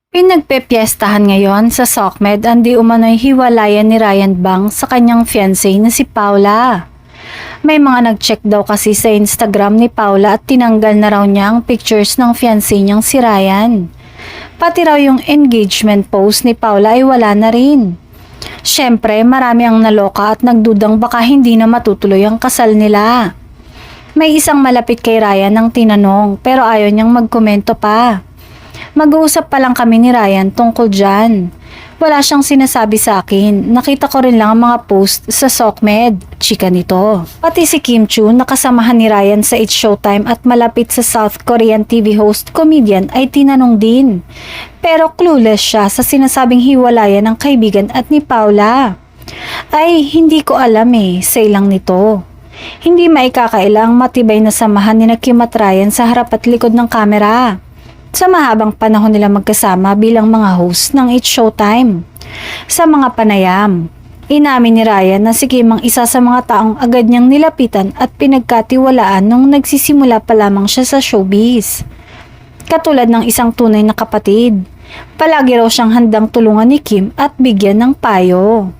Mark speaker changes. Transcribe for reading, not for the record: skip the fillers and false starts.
Speaker 1: Pinagpepiestahan ngayon sa SOCMED ang di umano'y hiwalayan ni Ryan Bang sa kanyang fiancé na si Paula. May mga nag-check daw kasi sa Instagram ni Paula at tinanggal na raw niya ang pictures ng fiancé niyang si Ryan. Pati raw yung engagement post ni Paula ay wala na rin. Siyempre, marami ang naloka at nagdudang baka hindi na matutuloy ang kasal nila. May isang malapit kay Ryan ang tinanong pero ayaw niyang magkomento pa. Mag-uusap pa lang kami ni Ryan tungkol dyan. Wala siyang sinasabi sa akin. Nakita ko rin lang ang mga post sa SOCMED. Chika nito. Pati si Kim Chu nakasamahan ni Ryan sa It's Showtime at malapit sa South Korean TV host comedian ay tinanong din. Pero clueless siya sa sinasabing hiwalayan ng kaibigan at ni Paula. Ay, hindi ko alam say lang nito. Hindi maikakailang matibay na samahan ni Kim at Ryan sa harap at likod ng kamera. Sa mahabang panahon nila magkasama bilang mga host ng It's Showtime. Sa mga panayam, inamin ni Ryan na si Kim ang isa sa mga taong agad niyang nilapitan at pinagkatiwalaan nung nagsisimula pa lamang siya sa showbiz. Katulad ng isang tunay na kapatid, palagi raw siyang handang tulungan ni Kim at bigyan ng payo.